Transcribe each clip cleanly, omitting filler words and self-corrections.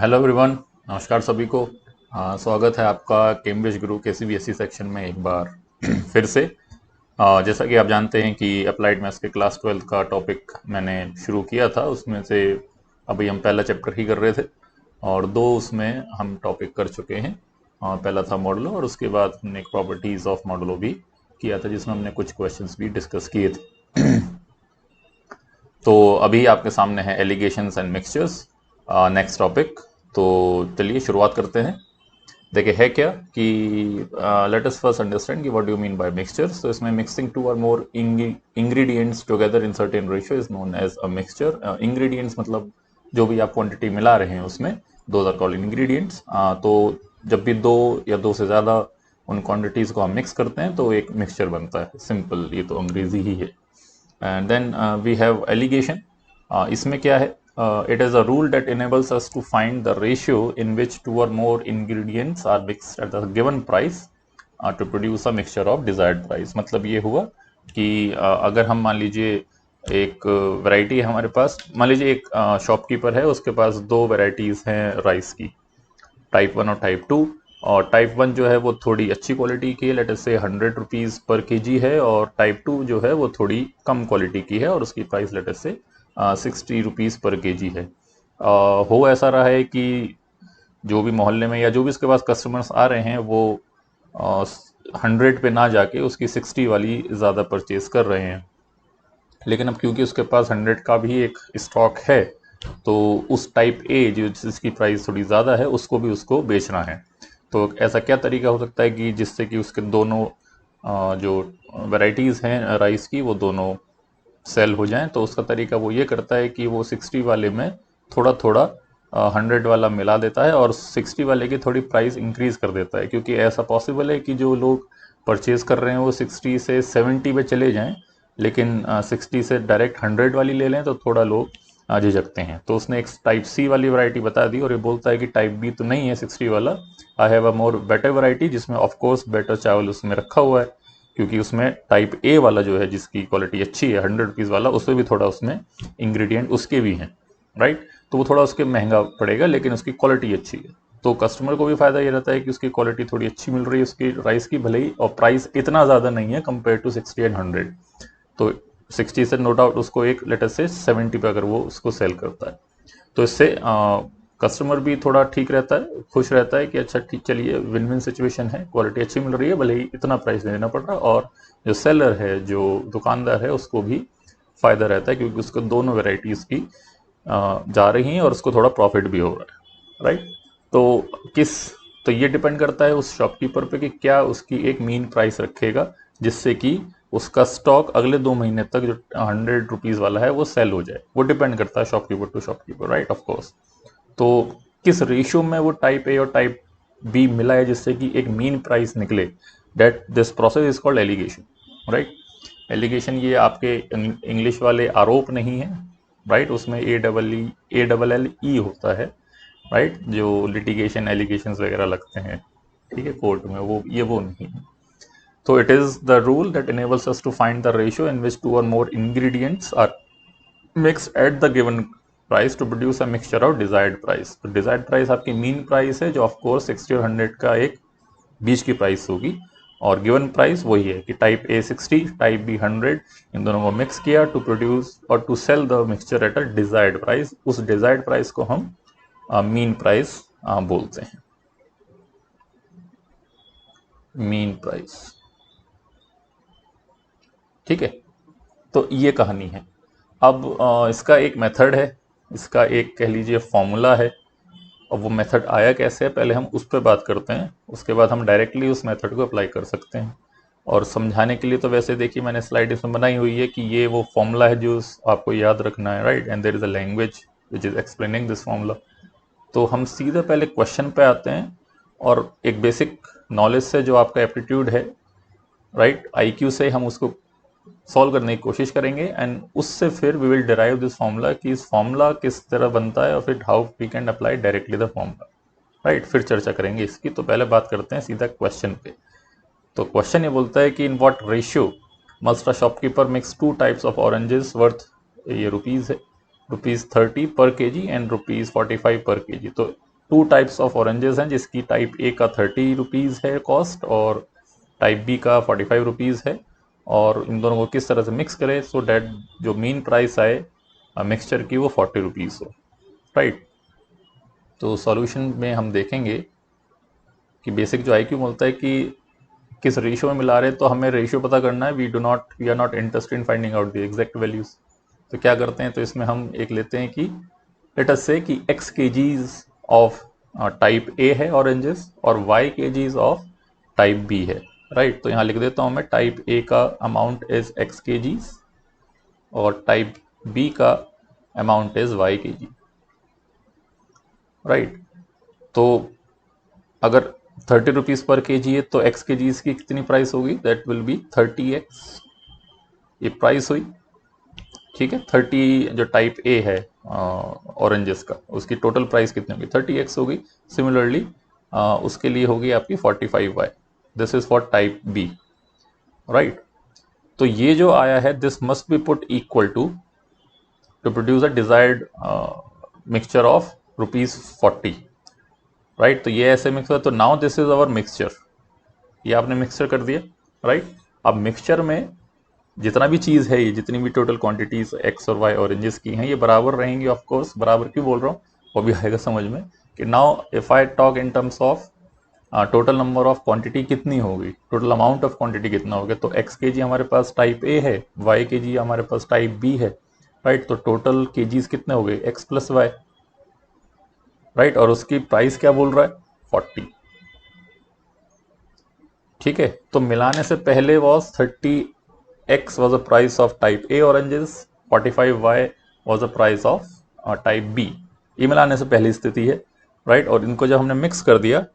Hello everyone. नमस्कार सभी को। स्वागत है आपका कैम्ब्रिज गुरु के सीबीएसई सेक्शन में एक बार फिर से। जैसा कि आप जानते हैं कि अप्लाइड मैथ्स के क्लास 12 का टॉपिक मैंने शुरू किया था, उसमें से अभी हम पहला चैप्टर ही कर रहे थे और दो उसमें हम टॉपिक कर चुके हैं। पहला था मॉडलो और उसके बाद हमने एक प्रॉपर्टीज ऑफ मॉडलो भी किया था, जिसमें हमने कुछ क्वेश्चंस भी डिस्कस किए थे। तो अभी आपके सामने है alligations and mixtures, next topic. तो चलिए शुरुआत करते हैं। देखिए है क्या कि लेट अस फर्स्ट अंडरस्टैंड कि what do you mean by mixture. तो इसमें मिक्सिंग टू और more ingredients together in certain ratio is known as a mixture. Ingredients मतलब जो भी आप क्वांटिटी मिला रहे हैं उसमें, दोज आर कॉल्ड इंग्रेडिएंट्स। तो जब भी दो या दो से ज़्यादा उन क्वांटिटीज़ को हम मिक्स करते हैं तो एक मिक्सचर बनता है। सिंपल, ये तो अंग्रेजी ही है। And then we have alligation. इसमें क्या है? It is a rule that enables us to find the ratio in which two or more ingredients are mixed at the given price to produce a mixture of desired price। मतलब ये हुआ कि अगर हम मान लीजिए एक वैरायटी है हमारे पास, मान लीजिए एक शॉपकीपर है, उसके पास दो वैरायटीज़ हैं राइस की, टाइप 1 और टाइप 2। और टाइप 1 जो है वो थोड़ी अच्छी क्वालिटी की है, लेट अस से 100 रुपीज़ पर केजी है, और टाइप 2 जो है वो थोड़ी कम क्वालिटी की है और उसकी प्राइस लेट अस से 60 रुपीज़ पर केजी है। हो ऐसा रहा है कि जो भी मोहल्ले में या जो भी उसके पास कस्टमर्स आ रहे हैं वो 100 पे ना जाके उसकी 60 वाली ज़्यादा परचेज कर रहे हैं। लेकिन अब क्योंकि उसके पास 100 का भी एक स्टॉक है, तो उस टाइप ए जो जिसकी प्राइस थोड़ी ज़्यादा है उसको भी उसको बेचना है। तो ऐसा क्या तरीका हो सकता है कि जिससे कि उसके दोनों जो वैरायटीज़ हैं राइस की वो दोनों सेल हो जाएं? तो उसका तरीका वो ये करता है कि वो 60 वाले में थोड़ा थोड़ा 100 वाला मिला देता है और 60 वाले की थोड़ी प्राइस इंक्रीज कर देता है, क्योंकि ऐसा पॉसिबल है कि जो लोग परचेज कर रहे हैं वो 60 से 70 पे चले जाएं, लेकिन 60 से डायरेक्ट 100 वाली ले लें तो थोड़ा लोग झिझकते हैं। तो उसने एक टाइप सी वाली वैरायटी बता दी और ये बोलता है कि टाइप बी तो नहीं है 60 वाला, I have a more better variety, जिसमें ऑफकोर्स बेटर चावल उसमें रखा हुआ है, क्योंकि उसमें टाइप ए वाला जो है जिसकी क्वालिटी अच्छी है 100 रुपीज़ वाला, उसमें भी थोड़ा उसमें इंग्रेडिएंट उसके भी हैं, राइट। तो वो थोड़ा उसके महंगा पड़ेगा लेकिन उसकी क्वालिटी अच्छी है। तो कस्टमर को भी फायदा ये रहता है कि उसकी क्वालिटी थोड़ी अच्छी मिल रही है उसकी राइस की, भले ही, और प्राइस इतना ज़्यादा नहीं है कंपेयर टू 60 एंड 100। तो 60 से नो डाउट उसको एक लेटर से 70 पे अगर वो उसको सेल करता है, तो इससे कस्टमर भी थोड़ा ठीक रहता है, खुश रहता है कि अच्छा ठीक, चलिए विन विन सिचुएशन है, क्वालिटी अच्छी मिल रही है, भले ही इतना प्राइस नहीं देना पड़ रहा, और जो सेलर है, जो दुकानदार है, उसको भी फायदा रहता है क्योंकि उसको दोनों वेराइटीज़ की जा रही हैं और उसको थोड़ा प्रॉफिट भी हो रहा है, राइट। तो किस तो ये डिपेंड करता है उस शॉपकीपर पे कि क्या उसकी एक मीन प्राइस रखेगा जिससे कि उसका स्टॉक अगले 2 महीने तक जो 100 रुपीज़ वाला है वो सेल हो जाए। वो डिपेंड करता है shopkeeper to shopkeeper, right, of course. तो किस रेशियो में वो टाइप ए और टाइप बी मिला है जिससे कि एक मीन प्राइस निकले, that this process is called alligation, right. Alligation ये आपके इंग्लिश वाले आरोप नहीं है, राइट। उसमें ए डबल एल ई होता है, राइट, जो लिटिगेशन एलिगेशंस वगैरह लगते हैं, ठीक है, कोर्ट में, वो नहीं है। तो it is the rule that enables us to find the ratio in which two or more ingredients are mixed at the given price to produce a mixture of desired price। तो desired price आपकी mean price है जो of course 60 और 100 का एक बीच की price होगी, और गिवन प्राइस वही है कि टाइप ए 60, टाइप बी 100, इन दोनों को मिक्स किया टू प्रोड्यूस और to sell the mixture at a desired price. उस डिजायर्ड प्राइस को हम मीन प्राइस बोलते हैं, मीन प्राइस, ठीक है। तो ये कहानी है। अब इसका एक मेथड है, इसका एक कह लीजिए फॉर्मूला है। अब वो मेथड आया कैसे है पहले हम उस पर बात करते हैं, उसके बाद हम डायरेक्टली उस मेथड को अप्लाई कर सकते हैं। और समझाने के लिए तो वैसे देखिए मैंने स्लाइड इसमें बनाई हुई है कि ये वो फॉर्मूला है जो आपको याद रखना है, right, and there is a language which is explaining this formula. तो हम सीधे पहले क्वेश्चन पे आते हैं और एक बेसिक नॉलेज से जो आपका एप्टीट्यूड है, राइट, आईक्यू से हम उसको सॉल्व करने की कोशिश करेंगे, एंड उससे फिर we will derive this formula कि इस फॉर्मूला किस तरह बनता है और फिर how we can apply directly the formula, right. फिर चर्चा करेंगे इसकी। तो पहले बात करते हैं सीधा क्वेश्चन पे। तो क्वेश्चन ये बोलता है कि in what ratio must a shopkeeper mix two types of oranges worth, ये रुपीज़ है, ₹30 पर केजी एंड ₹45 पर केजी। तो टू टाइप्स ऑफ ऑरेंजेस हैं, जिसकी टाइप ए का 30 रुपीज़ है कॉस्ट और टाइप बी का 45 रुपीज़ है, और इन दोनों को किस तरह से मिक्स करें सो डैट जो मेन प्राइस आए मिक्सचर की वो 40 रुपीज़ हो, राइट। तो सॉल्यूशन में हम देखेंगे कि बेसिक जो IQ बोलता है कि किस रेशियो में मिला रहे हैं, तो हमें रेशियो पता करना है। We are not interested in finding out the exact values. तो क्या करते हैं, तो इसमें हम एक लेते हैं कि लेट अस से कि x kgs of type A है ऑरेंजेस और y kgs of type B है, राइट। तो यहाँ लिख देता हूँ मैं, टाइप ए का अमाउंट इज x kgs और टाइप बी का amount is y kg, right. तो अगर 30 रुपीज़ पर केजी है तो x kgs की कितनी प्राइस होगी, दैट विल बी 30x, ये प्राइस हुई, ठीक है। 30 जो टाइप ए है ऑरेंजेस का, उसकी टोटल प्राइस कितनी होगी, 30x होगी। सिमिलरली उसके लिए होगी आपकी 45y। This is for type B, right. तो ये जो आया है, this must be put equal to produce a desired mixture of ₹40, right. तो ये ऐसे मिक्स हुआ, तो now this is our mixture, ये आपने मिक्सचर कर दिया, राइट। अब मिक्सचर में जितना भी चीज़ है, ये जितनी भी टोटल क्वांटिटीज एक्स और वाई ऑरेंजेस की हैं, ये बराबर रहेंगी। ऑफ कोर्स बराबर क्यों बोल रहा हूँ, वो भी आएगा समझ में कि now if I talk in terms of total number of quantity कितनी होगी, टोटल अमाउंट ऑफ क्वांटिटी कितना होगा, तो एक्स के जी हमारे पास टाइप ए है, वाई के जी हमारे पास टाइप बी है, राइट। तो टोटल के जीज कितने हो गए, एक्स प्लस वाई, राइट। और उसकी प्राइस क्या बोल रहा है, 40, ठीक है। तो मिलाने से पहले was 30x was the price of type A oranges, 45y was the price of type B। ये मिलाने से पहली स्थिति है, राइट। और इनको जब हमने मिक्स कर दिया,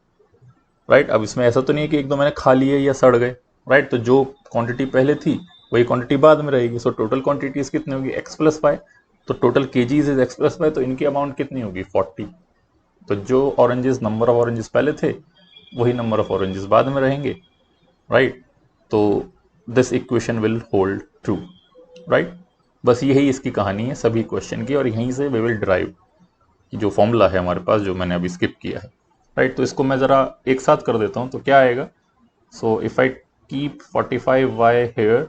राइट, अब इसमें ऐसा तो नहीं है कि एक दो मैंने खा लिए या सड़ गए, राइट। तो जो क्वांटिटी पहले थी वही क्वांटिटी बाद में रहेगी। सो टोटल क्वांटिटीज कितनी होगी, x प्लस वाई। तो total kgs is x plus y, तो इनकी अमाउंट कितनी होगी, 40। तो जो ऑरेंजेस, नंबर ऑफ ऑरेंजेस पहले थे, वही नंबर ऑफ ऑरेंजेस बाद में रहेंगे, राइट। तो this equation will hold true, right. बस यही इसकी कहानी है सभी क्वेश्चन की, और यहीं से वी विल ड्राइव जो फॉर्मूला है हमारे पास, जो मैंने अभी स्किप किया है, राइट। तो इसको मैं ज़रा एक साथ कर देता हूँ, तो क्या आएगा, so if I keep 45y here,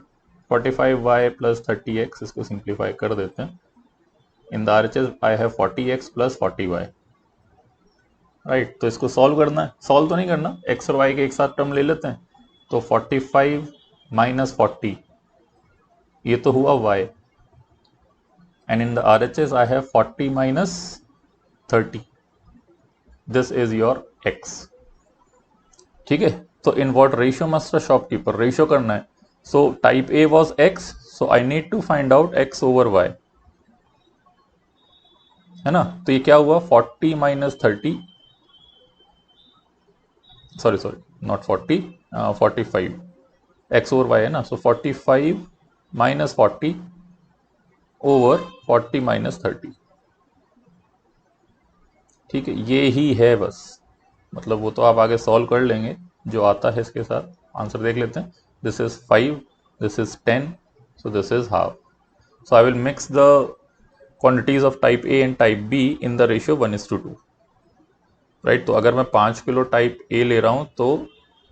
45y plus 30x, इसको सिंप्लीफाई कर देते हैं। In the RHS I have 40x plus 40y, right. तो इसको सॉल्व करना है, सॉल्व तो नहीं करना, x और y के एक साथ टर्म ले लेते हैं। तो 45 माइनस 40, ये तो हुआ y, and in the RHS I have 40 minus 30, this is your x, ठीक है। तो in what ratio must a shopkeeper, ratio करना है। so type A was x, so I need to find out x over y, है ना। तो ये क्या हुआ, 40 minus 30, sorry not 40, 45, x over y है ना। सो 45 माइनस 40 ओवर 40 माइनस 30, ठीक है। ये ही है बस, मतलब वो तो आप आगे सॉल्व कर लेंगे जो आता है इसके साथ। आंसर देख लेते हैं, this is 5, this is 10, so this is half. So I will mix the quantities of type A and type be in the ratio 1:2, right. तो अगर मैं 5 किलो टाइप ए ले रहा हूँ तो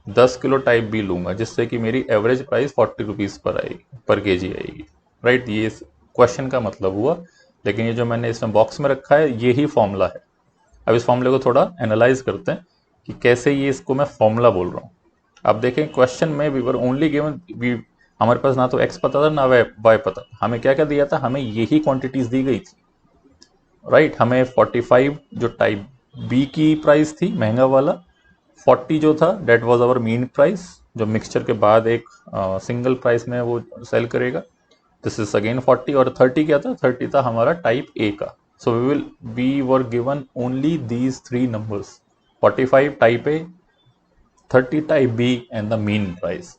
10 किलो टाइप बी लूंगा, जिससे कि मेरी एवरेज प्राइस 40 रुपीज़ पर आएगी, पर के जी आएगी, राइट। ये क्वेश्चन का मतलब हुआ, लेकिन ये जो मैंने इसमें बॉक्स में रखा है, ये ही फॉर्मूला है। अब इस फॉर्मूले को थोड़ा एनालाइज करते हैं कि कैसे ये इसको मैं फॉर्मूला बोल रहा हूँ। अब देखें, क्वेश्चन में वी वर ओनली गिवन, हमारे पास ना तो x पता था ना y पता, हमें क्या क्या दिया था, हमें यही क्वांटिटीज दी गई थी, राइट। हमें 45 जो टाइप बी की प्राइस थी महंगा वाला, 40 जो था that was our mean price, जो मिक्सचर के बाद एक सिंगल प्राइस में वो सेल करेगा, दिस इज अगेन 40। और 30 क्या था, 30 था हमारा टाइप ए का। So we were given only these 3 numbers, 45 type A, 30 type B and the mean price,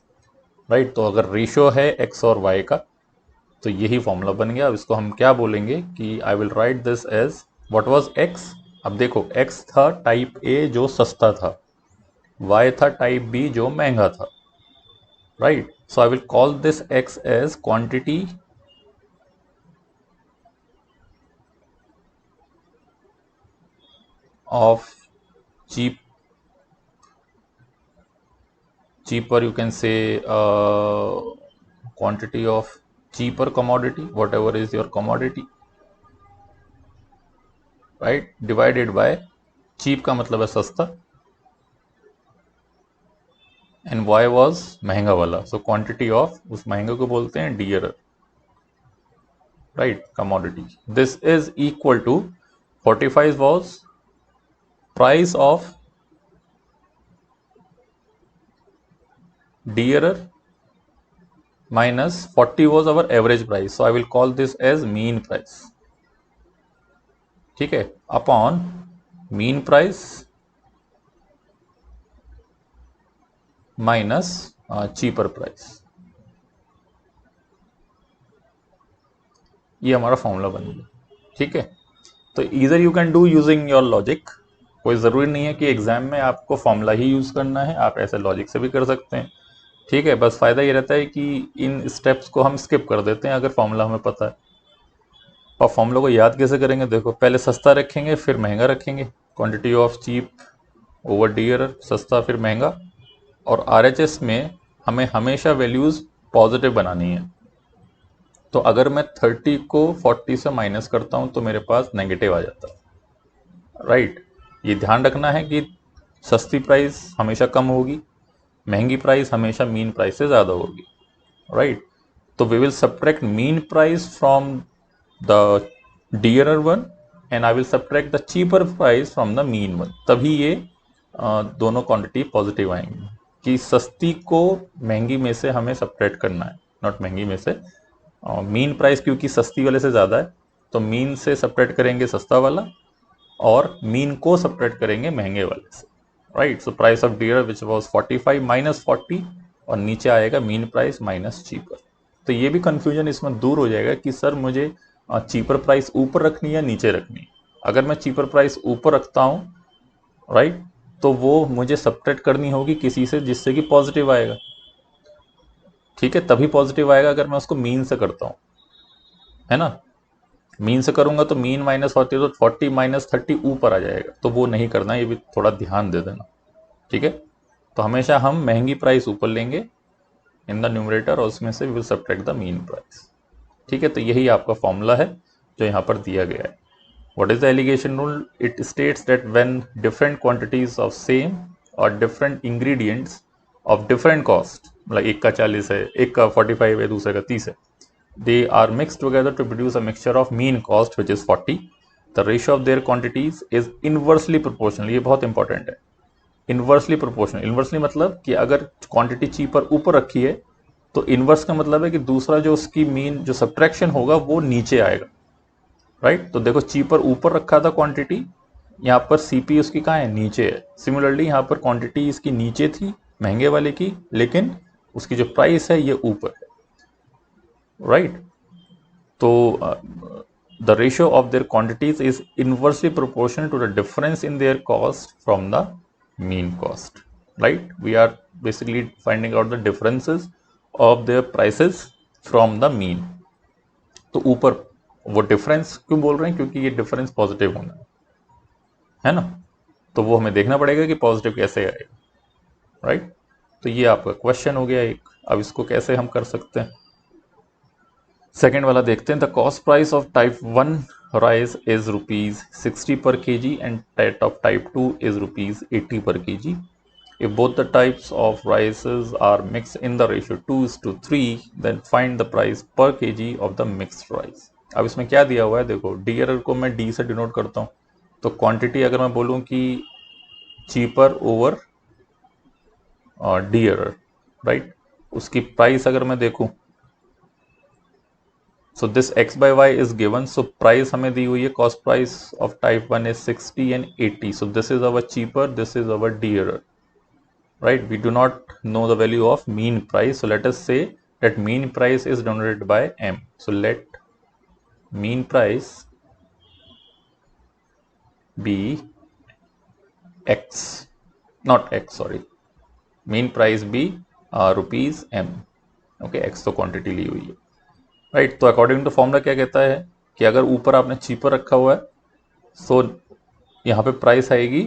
right. तो अगर रेशियो है एक्स और वाई का, तो यही फॉर्मूला बन गया। अब इसको हम क्या बोलेंगे कि I will write this as what was x. अब देखो, एक्स था टाइप ए जो सस्ता था, वाई था टाइप बी जो महंगा था, राइट। So I will call this x as quantity of cheaper you can say quantity of cheaper commodity, whatever is your commodity, right, divided by cheap का मतलब है सस्ता and y was महंगा वाला, so quantity of उस महंगे को बोलते हैं dearer, right, commodity. This is equal to 45 was price of dearer minus 40 was our average price, so I will call this as mean price, ठीक है, upon mean price minus cheaper price. ये हमारा formula बन गया, ठीक है। तो इधर you can do using your logic, कोई ज़रूरी नहीं है कि एग्जाम में आपको फॉर्मूला ही यूज़ करना है, आप ऐसे लॉजिक से भी कर सकते हैं, ठीक है। बस फ़ायदा ये रहता है कि इन स्टेप्स को हम स्किप कर देते हैं अगर फॉर्मूला हमें पता है। और फॉर्मूला को याद कैसे करेंगे, देखो पहले सस्ता रखेंगे फिर महंगा रखेंगे, quantity of cheap over dear, सस्ता फिर महंगा, और RHS में हमें हमेशा वैल्यूज़ पॉजिटिव बनानी है। तो अगर मैं 30 को 40 से माइनस करता हूं तो मेरे पास नेगेटिव आ जाता है, राइट। ये ध्यान रखना है कि सस्ती प्राइस हमेशा कम होगी, महंगी प्राइस हमेशा मीन प्राइस से ज़्यादा होगी, राइट। तो we will subtract mean price from the dearer one and I will subtract the cheaper price from the mean one, तभी ये दोनों क्वांटिटी पॉजिटिव आएंगी कि सस्ती को महंगी में से हमें सब्ट्रैक्ट करना है, नॉट महंगी में से। मीन प्राइस क्योंकि सस्ती वाले से ज़्यादा है तो मीन से सब्ट्रैक्ट करेंगे सस्ता वाला और मीन को सब्ट्रैक्ट करेंगे महंगे वाले से, right. So price of dear which was 45 minus 40 और नीचे आएगा मीन प्राइस माइनस चीपर। तो ये भी कन्फ्यूजन इसमें दूर हो जाएगा कि सर मुझे चीपर प्राइस ऊपर रखनी है नीचे रखनी है। अगर मैं चीपर प्राइस ऊपर रखता हूँ, राइट, तो वो मुझे सब्ट्रैक्ट करनी होगी किसी से जिससे कि पॉजिटिव आएगा, ठीक है। तभी पॉजिटिव आएगा अगर मैं उसको मीन से करता हूँ, है ना। मीन से करूंगा तो मीन माइनस 40 तो 40 माइनस 30 ऊपर आ जाएगा, तो वो नहीं करना, ये भी थोड़ा ध्यान दे देना, ठीक है। तो हमेशा हम महंगी प्राइस ऊपर लेंगे इन द न्यूमरेटर और उसमें से will subtract the mean price, ठीक है। तो यही आपका फॉर्मूला है जो यहाँ पर दिया गया है। What is the alligation rule? It states that when different quantities of same और different ingredients of different cost, मतलब एक का 40 है, एक का 45 है, दूसरे का 30 है, they are mixed together to produce a mixture of mean cost which is 40. The ratio of their quantities is inversely proportional. ये बहुत इंपॉर्टेंट है, इनवर्सली प्रोपोर्शनल। इनवर्सली मतलब कि अगर क्वांटिटी चीपर ऊपर रखी है तो इनवर्स का मतलब है कि दूसरा जो उसकी मीन जो सब्ट्रैक्शन होगा वो नीचे आएगा, राइट। तो देखो चीपर ऊपर रखा था क्वांटिटी, यहाँ पर सीपी उसकी कहाँ है, नीचे है। सिमिलरली यहाँ पर क्वांटिटी इसकी नीचे थी महंगे वाले की, लेकिन उसकी जो प्राइस है ये ऊपर है, राइट। तो the ratio of their quantities is inversely proportional to the difference in their cost from the mean cost, right. We are basically finding out the differences of their prices from the mean. तो ऊपर वो difference क्यों बोल रहे हैं, क्योंकि ये difference positive होना है ना। तो वो हमें देखना पड़ेगा कि पॉजिटिव कैसे आएगा, राइट। तो ये आपका क्वेश्चन हो गया एक। अब इसको कैसे हम कर सकते हैं, सेकेंड वाला देखते हैं। The cost price of type 1 rice is ₹60 पर kg and that of type 2 is ₹80 per kg. If both the types of rices are mixed in the ratio 2:3, then find the price per kg of the mixed rice. अब इसमें क्या दिया हुआ है, देखो D error को मैं D से डिनोट करता हूँ, तो क्वांटिटी अगर मैं बोलूँ कि cheaper over D error, right, उसकी प्राइस अगर मैं देखूँ, so this x by y is given, so price हमें दी हुई है, cost price of type 1 is 60 and 80, so this is our cheaper, this is our dearer, right. We do not know the value of mean price, so let us say that mean price is denoted by m, so let mean price be x, not x, sorry, mean price be rupees m, okay, x तो quantity ली हुई है, right. तो according to formula क्या कहता है कि अगर ऊपर आपने चीपर रखा हुआ है तो यहाँ पे प्राइस आएगी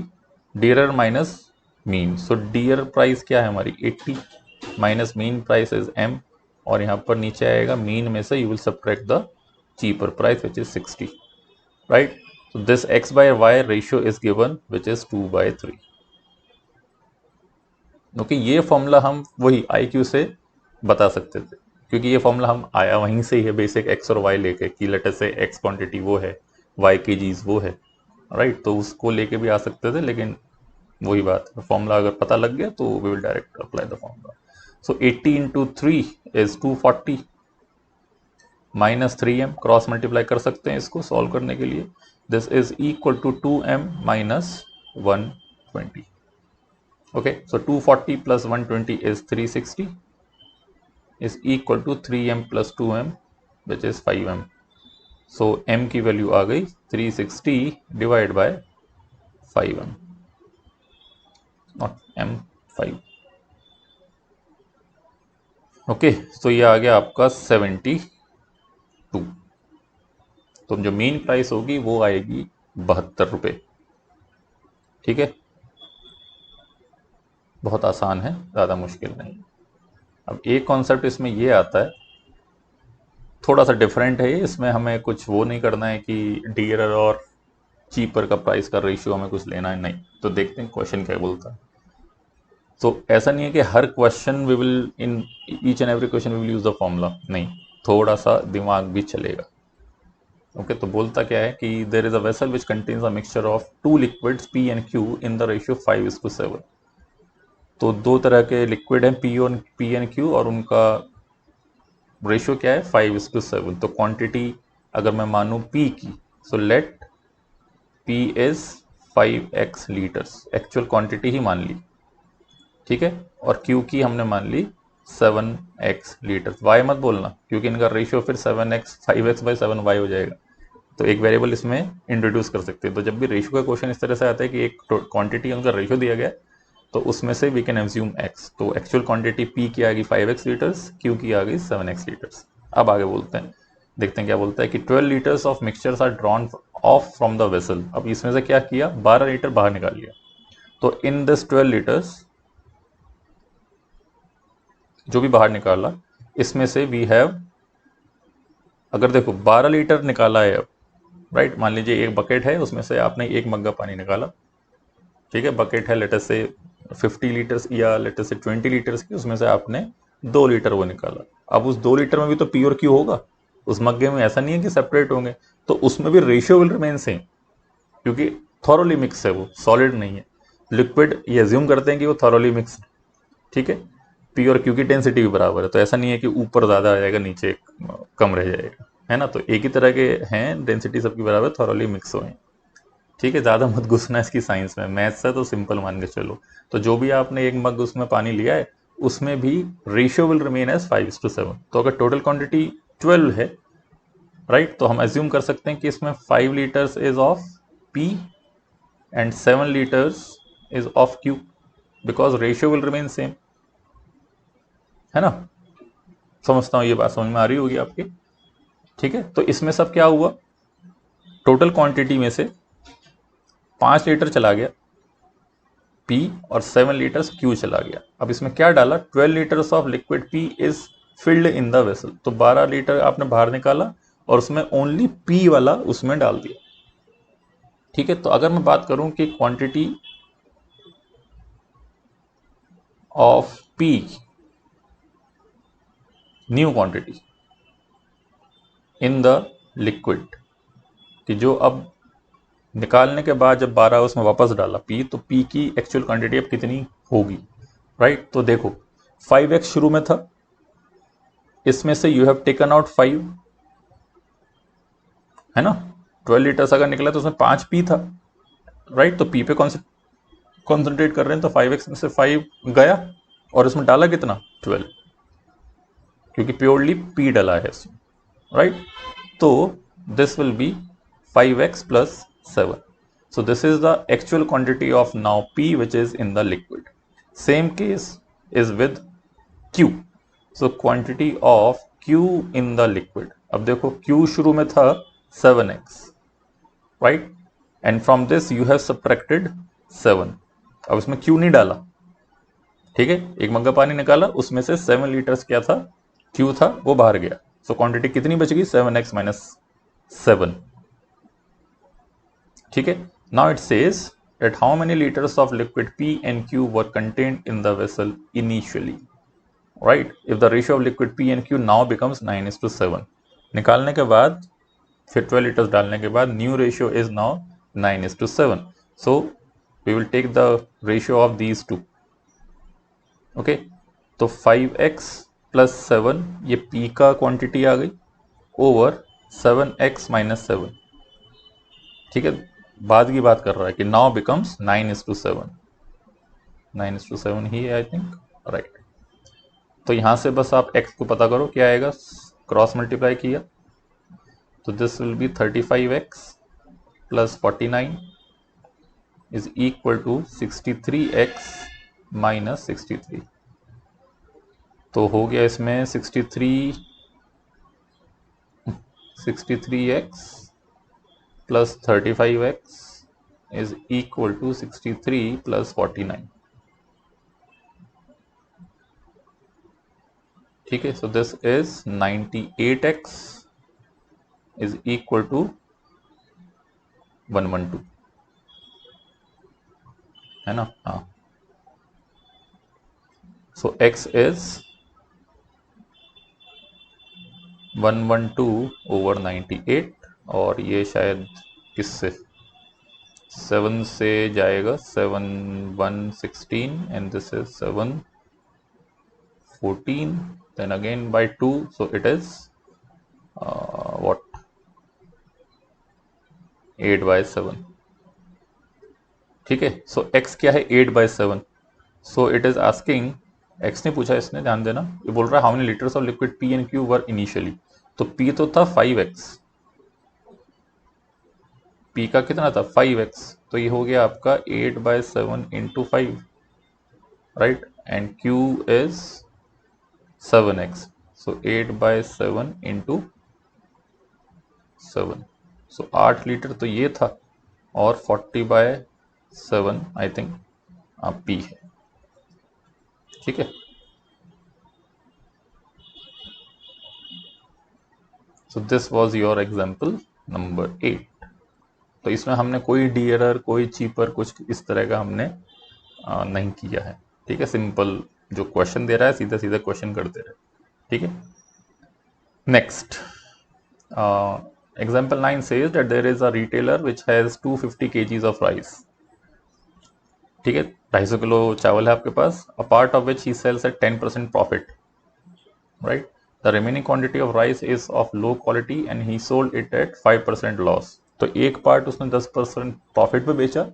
dearer minus mean, so dear price क्या है हमारी 80 minus mean price is m, और यहाँ पर नीचे आएगा मीन में से you will subtract the cheaper price which is 60, right. So this x by y ratio is given which is 2/3. Okay, ये फॉर्मूला हम वही IQ से बता सकते थे, क्योंकि ये फॉर्मूला हम आया वहीं से ही है, बेसिक x और y लेके, कि लेटर से x क्वांटिटी वो है, y kgs वो है, राइट। तो उसको लेके भी आ सकते थे, लेकिन वही बात है, फॉर्मूला अगर पता लग गया तो we will direct apply the formula. So 80 into 3 is 240 minus 3m, cross multiply कर सकते हैं इसको सॉल्व करने के लिए। This is equal to 2m minus 120। Okay, so 240 plus 120 is 360 is equal to 3m plus 2m which is 5m। So m की value आ गई 360 divide by 5m, not m, 5। Okay, तो ये आ गया आपका 72। तो जो मेन प्राइस होगी वो आएगी 72 रुपये। ठीक है, बहुत आसान है, ज़्यादा मुश्किल नहीं। अब एक कॉन्सेप्ट इसमें ये आता है, थोड़ा सा डिफरेंट है, इसमें हमें कुछ वो नहीं करना है कि डियरर और चीपर का प्राइस का रेशियो हमें कुछ लेना है, नहीं। तो देखते हैं क्वेश्चन क्या बोलता है। तो ऐसा नहीं है कि हर question we will in each and every question we will use the formula, नहीं, थोड़ा सा दिमाग भी चलेगा। ओके, तो बोलता क्या है कि there is a vessel which contains a mixture of two liquids P and Q in the ratio 5:7। तो दो तरह के लिक्विड हैं P एंड Q, और उनका रेशियो क्या है 5:7। तो क्वांटिटी अगर मैं मानूं P की, so let P is 5x litres, actual quantity ही मान ली, ठीक है, और Q की हमने मान ली 7x लीटर। y मत बोलना, क्योंकि इनका रेशियो फिर 7x 5x/7y हो जाएगा। तो एक वेरिएबल इसमें इंट्रोड्यूस कर सकते हैं। तो जब भी रेशियो का क्वेश्चन इस तरह से आता है कि एक क्वांटिटी उनका रेशियो दिया गया, तो उसमें से वी कैन एज्यूम x। तो एक्चुअल क्वांटिटी P की आ गई 5x लीटर्स, Q की आ गई 7x लीटर्स। अब आगे बोलते हैं, देखते हैं क्या बोलता है कि 12 litres of mixtures are drawn off from the vessel. अब इसमें से क्या किया, 12 लीटर बाहर निकाल लिया। तो इन दिस 12 लीटर्स जो भी बाहर निकाला, इसमें से वी हैव, अगर देखो 12 लीटर निकाला है अब, राइट, मान लीजिए एक बकेट है, उसमें से आपने एक मग्गा पानी निकाला, ठीक है, बकेट है लेटर से 50 लीटर्स या लेटर से 20 लीटर्स की, उसमें से आपने 2 लीटर वो निकाला। अब उस 2 लीटर में भी तो P और Q होगा उस मग्गे में, ऐसा नहीं है कि सेपरेट होंगे, तो उसमें भी रेशियो विल रिमेन सेम, क्योंकि थॉरोली मिक्स है, वो सॉलिड नहीं है, लिक्विड। ये अज्यूम करते हैं कि वो थॉरोली मिक्स है, ठीक है। P और Q की डेंसिटी भी बराबर है, तो ऐसा नहीं है कि ऊपर ज़्यादा आ जाएगा नीचे कम रह जाएगा, है ना। तो एक ही तरह के हैं, डेंसिटी सबकी बराबर, थॉरोली मिक्स हुए हैं, ठीक है। ज़्यादा मत घुसना इसकी साइंस में, मैथ्स है तो सिंपल मान के चलो। तो जो भी आपने एक मग उसमें पानी लिया है, उसमें भी रेशियो विल रिमेन एज 5:7। तो अगर टोटल क्वांटिटी 12 है, राइट, तो हम एज्यूम कर सकते हैं कि इसमें 5 litres is of P and 7 litres is of Q, because ratio will remain same, है ना। समझता हूँ ये बात समझ में आ रही होगी आपकी, ठीक है। तो इसमें सब क्या हुआ, टोटल क्वांटिटी में से 5 लीटर चला गया P और 7 लीटर्स Q चला गया। अब इसमें क्या डाला, 12 litres of liquid P is filled in the vessel. तो 12 लीटर आपने बाहर निकाला और उसमें ओनली P वाला उसमें डाल दिया, ठीक है। तो अगर मैं बात करूं कि quantity of P, new quantity in the liquid, कि जो अब निकालने के बाद जब 12 उसमें वापस डाला P, तो P की एक्चुअल क्वांटिटी अब कितनी होगी, राइट। तो देखो 5x शुरू में था, इसमें से यू हैव टेकन आउट 5, है ना। 12 लीटर्स अगर निकला तो उसमें 5 P था, राइट। तो P पे कॉन्सेंट्रेट कर रहे हैं, तो 5x में से 5 गया और इसमें डाला कितना 12, क्योंकि प्योरली P डाला है इसमें, राइट। तो this will B 5x plus 7. So this is the actual quantity of now P which is in the liquid. Same case is with Q. So quantity of Q in the liquid. अब देखो Q शुरू में था 7x, right? And from this you have subtracted 7. अब इसमें Q नहीं डाला, ठीक है, एक मग्गा पानी निकाला, उसमें से 7 लीटर्स क्या था, क्यू था, वो बाहर गया। सो क्वांटिटी कितनी बच गई, 7x माइनस 7, ठीक है। Now it says that how many liters of liquid P and Q were contained in the vessel initially, right? If the ratio of liquid P and Q now becomes 9:7, निकालने के बाद फिर 12 litres डालने के बाद new ratio is now 9:7, so we will take the ratio of these two, okay. तो 5x plus 7 ये P का क्वांटिटी आ गई ओवर 7x माइनस 7, ठीक है। बाद की बात कर रहा है कि नाउ बिकम्स 9:7, 9:7 ही है आई थिंक, राइट। तो यहां से बस आप x को पता करो क्या आएगा, क्रॉस मल्टीप्लाई किया तो this will be 35x plus 49 is equal to 63x minus 63। तो हो गया इसमें 63x plus 35x is equal to 63 plus 49, ठीक है। So this is 98x is equal to 112, है ना, हाँ। सो x इज 112 ओवर 98, और ये शायद किससे 7 से जाएगा, 7 1 16 and this is 7 14, then again by 2, so it is what 8/7, ठीक है। सो x क्या है 8/7, so it is asking, x ने पूछा, इसने ध्यान देना, ये बोल रहा है how many litres of liquid P and Q were initially, तो P तो था 5x, P का कितना था 5x, तो ये हो गया आपका 8/7 into 5, right, and Q is 7x, so 8/7 into 7, so 8 litre तो ये था, और 40/7 आई थिंक P है, ठीक है। So this was your example number 8। तो इसमें हमने कोई डियरर, कोई चीपर, कुछ इस तरह का हमने नहीं किया है, ठीक है। सिंपल जो क्वेश्चन दे रहा है सीधा सीधा क्वेश्चन करते रहे, ठीक है। Next example 9 says that there is a retailer which has 250 kgs of rice, ठीक है, 250 किलो चावल है आपके पास, a part of which he sells at 10% profit, right. The remaining quantity of rice is of low quality and he sold it at 5% loss. तो एक part उसने 10% profit पे बेचा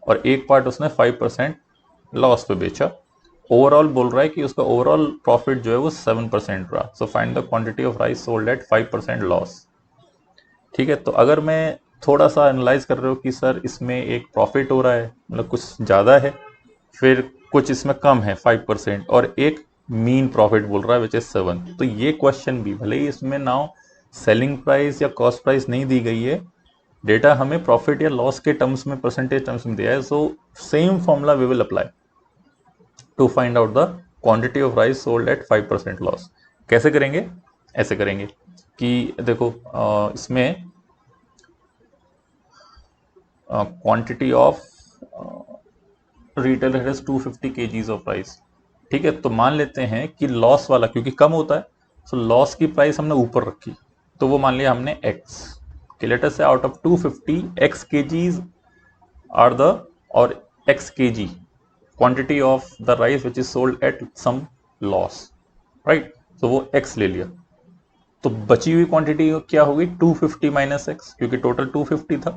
और एक पार्ट उसने 5% लॉस पे बेचा। ओवरऑल बोल रहा है कि उसका ओवरऑल प्रॉफिट जो है वो 7% रहा। So find the quantity of rice sold at 5% loss, ठीक है। तो अगर मैं थोड़ा सा एनालाइज कर रहे हो कि सर इसमें एक प्रॉफिट हो रहा है, मतलब कुछ ज़्यादा है, फिर कुछ इसमें कम है 5%, और एक मीन प्रॉफिट बोल रहा है विच इज 7, तो ये क्वेश्चन भी भले ही इसमें नाउ सेलिंग प्राइस या कॉस्ट प्राइस नहीं दी गई है, डेटा हमें प्रॉफिट या लॉस के टर्म्स में, परसेंटेज टर्म्स में दिया है। So same formula we will apply to find out the quantity of rice sold at 5% loss. कैसे करेंगे, ऐसे करेंगे कि देखो इसमें quantity of retailer has 250 kgs of rice, ठीक है। तो मान लेते हैं कि लॉस वाला क्योंकि कम होता है, सो लॉस की प्राइस हमने ऊपर रखी, तो वो मान लिया हमने x, कि let us say out of 250 x kgs are the, और x kg quantity of the rice which is sold at some loss, right. तो वो x ले लिया, तो बची हुई क्वांटिटी क्या होगी 250 माइनस x, क्योंकि टोटल 250 था,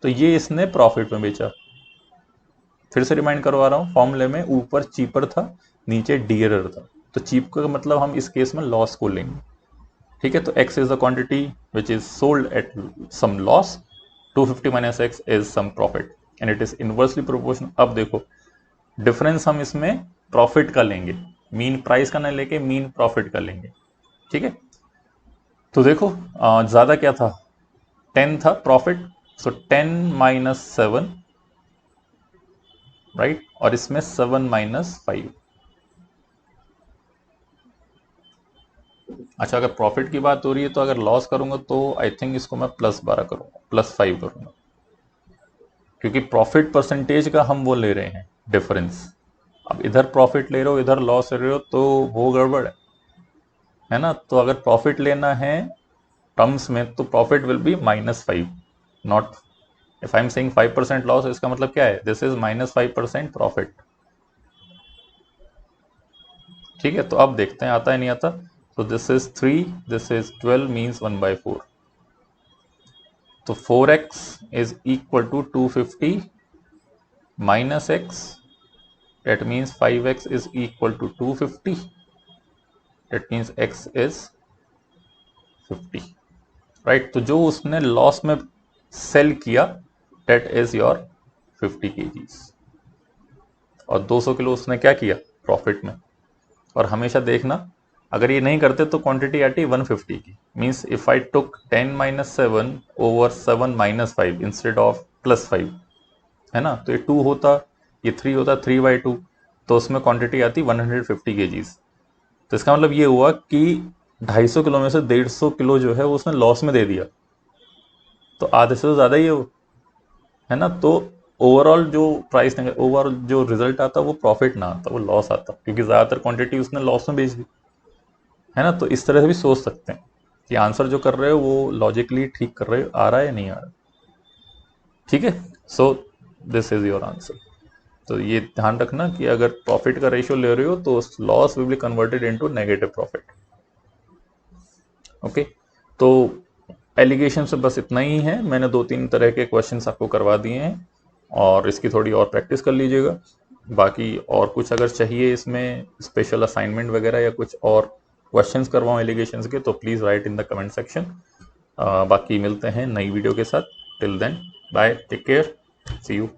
तो ये इसने प्रॉफिट में बेचा। फिर से रिमाइंड करवा रहा हूं, फॉर्मूले में ऊपर चीपर था, नीचे डियरर था, तो चीप का मतलब हम इस केस में लॉस को लेंगे, ठीक है। तो x is the quantity which is sold at some loss, 250 minus x is some profit and it is inversely proportional. अब देखो डिफरेंस हम इसमें प्रॉफिट का लेंगे, मीन प्राइस का ना लेके मीन प्रॉफिट का लेंगे, ठीक है। तो देखो ज्यादा क्या था, 10 था प्रॉफिट, सो 10 माइनस 7 राइट, और इसमें 7 माइनस 5। अच्छा, अगर प्रॉफिट की बात हो रही है तो अगर लॉस करूंगा तो आई थिंक इसको मैं +12 करूंगा, +5 करूंगा, क्योंकि प्रॉफिट परसेंटेज का हम वो ले रहे हैं डिफरेंस। अब इधर प्रॉफिट ले रहे हो, इधर लॉस ले रहे हो, तो वो गड़बड़ है ना। तो अगर प्रॉफिट लेना है टर्म्स में तो profit will be -5, not, if I am saying 5% loss, इसका मतलब क्या है, दिस इज -5% प्रॉफिट। ठीक है, तो अब देखते हैं आता है नहीं आता। तो this is 3, this is 12, means 1/4। तो 4x is equal to 250 minus x, that means 5x is equal to 250, that means x is 50, right. तो जो उसने लॉस में सेल किया that is your 50 kgs, और 200 किलो उसने क्या किया प्रॉफिट में। और हमेशा देखना, अगर ये नहीं करते तो क्वांटिटी आती 150 की, means if I took 10 minus 7 over 7 minus 5 instead of +5, है ना, तो ये 2 होता, ये 3 होता, 3/2, तो उसमें क्वांटिटी आती 150 kgs। तो इसका मतलब ये हुआ कि 250 किलो में से 150 किलो जो है वो उसने लॉस में दे दिया, तो आधे से तो ज़्यादा ही है ना। तो ओवरऑल जो प्राइस, ओवरऑल जो रिजल्ट आता वो प्रॉफिट ना आता, वो लॉस आता, क्योंकि ज़्यादातर क्वांटिटी उसने लॉस में बेच दी, है ना। तो इस तरह से भी सोच सकते हैं कि आंसर जो कर रहे हो वो लॉजिकली ठीक कर रहे हो, आ रहा है या नहीं आ रहा। ठीक है, so this is your answer. तो ये ध्यान रखना कि अगर प्रॉफिट का रेशियो ले रहे हो तो loss will be converted into negative profit. Okay, तो एलिगेशन से बस इतना ही है, मैंने 2-3 तरह के क्वेश्चंस आपको करवा दिए हैं, और इसकी थोड़ी और प्रैक्टिस कर लीजिएगा। बाकी और कुछ अगर चाहिए इसमें स्पेशल असाइनमेंट वगैरह या कुछ और क्वेश्चंस करवाऊँ एलिगेशंस के, तो please write in the comment section. बाकी मिलते हैं नई वीडियो के साथ, till then bye, take care, see you.